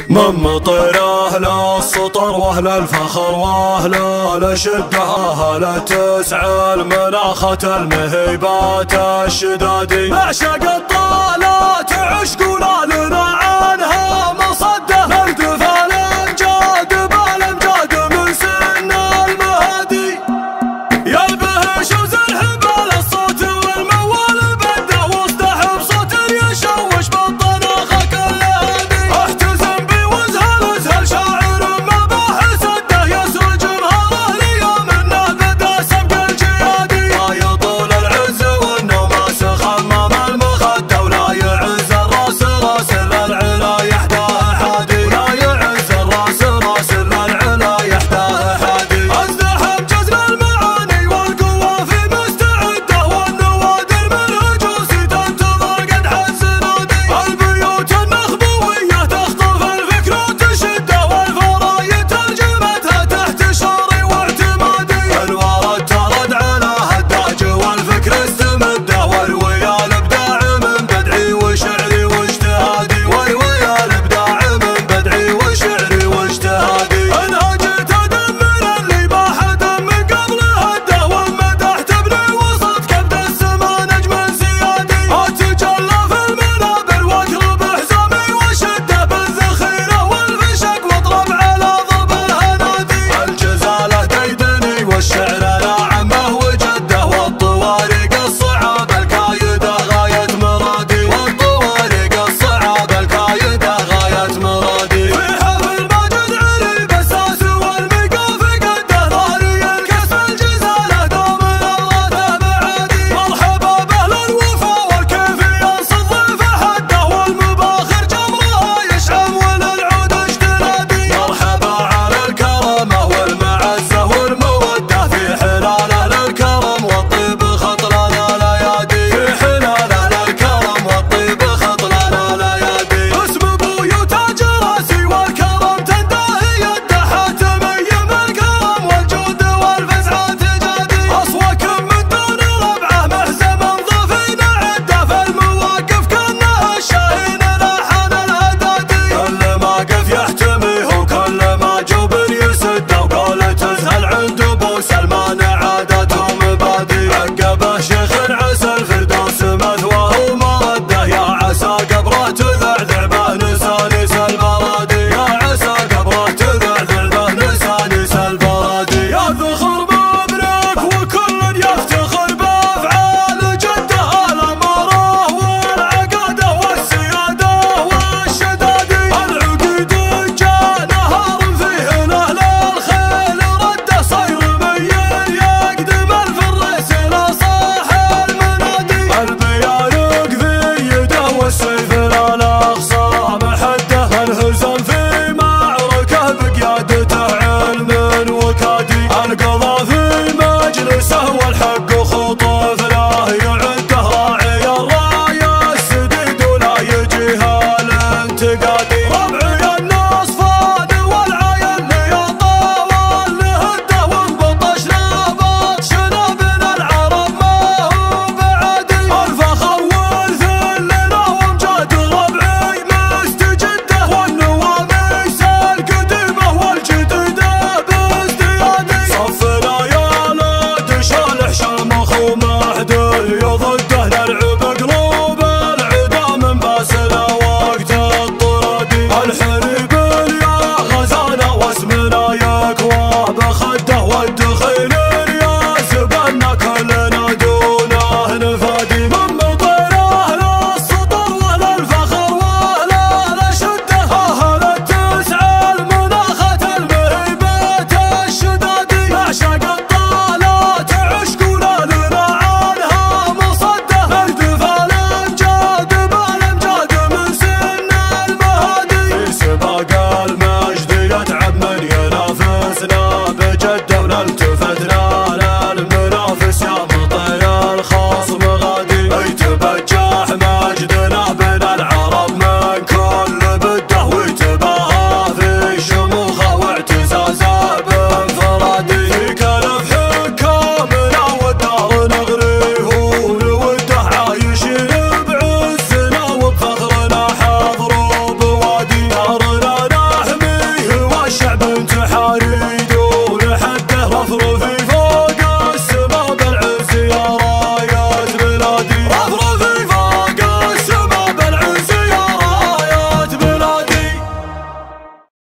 من مطير أهل السطر وأهل الفخر وأهل الشدة أهل التسع المناخة المهيبات الشدادي أعشق الطالات عشقنا لنا عنها مصدة نردف الأمجاد بالأمجاد من سن المهدي يلبهش وزلهبال الصوت والموال بده واصطحب صوت يشوش بالطناخة كل هدي احتزم بوزهل ازهل شاعر مباحث سده يسر جمهاره ليوم انه بدا سبق الجيادي لا يطول العز والنوماس خمام المخده ولا يعز الراس راس للعلا يحداه حادي لا يعز الراس راس للعلا يحداه حادي ازدحم جزم المعاني والقوة في مستعده والنوادر من هجوسي تنتظر قدح الزنادي البيوت المخبوية تخطف الفكر وتشده والفرايد ترجمتها تحت شعري واعتمادي الورد ترد على هداج والفكر استمده والويا الابداع من بدعي وشعري واجتهادي والويا الابداع من بدعي وشعري واجتهادي انهجت ادمر اللي باح دم من قبل هده والمدح تبني وسط كبد السما نجم سيادي اتجلى في المنابر واقلب حزامي وشده بالذخيره والفشق واضرب على ضب الهنادي الجزاله ديدني والشعر لا عمه وجده والطوارق الصعاب الكايده غايه مرادي والطوارق الصعاب الكايده غايه مرادي في حفل ماجد علي بساس والميقاف قده ظهري الكسب الجزاله دوم الراته بعادي مرحبا باهل الوفا والكيف ينصد ضيفه حده والمباخر جمرها يشعم وللعود اجتنادي مرحبا على الكرمه والمعزه والموده في حلاله للكرم والطيب خط لنا الايادي في حلاله للكرم والطيب خط لنا الايادي اسم ابوي وتاج راسي والكرم تنداهي يده حاتمي من الكرم والجود والفزعه تجادي اصواكم من دون ربعه مهزم ضفين عده في المواقف كانه الشاهين لاحن الهدادي كل ما قف يحتميه وكل ما جوب يسده وقول تزهل عند ابو سلمان عادته مبادي عقبه شيخ عسى الفردوس مثواه ومرده يا عسى قبره تذعذع به نسانيس البرادي يا عسى قبره تذعذع به نسانيس البرادي يا ذخر مبروك وكل يفتخر بافعال جده الاماره والعقاده والسياده والشدادي العقيد جاء نهار فيه اهل الخيل رده صير ميل يقدم الفرس الى صاح المنادي البيارق في يده والسيف لا الاخصام حده الهزم في معركه بقيادته علم وكادي القضاء في مجلسه والحق خطوف له يعده راعي الرايه السديد ولا يجيها الانتقادي ربعي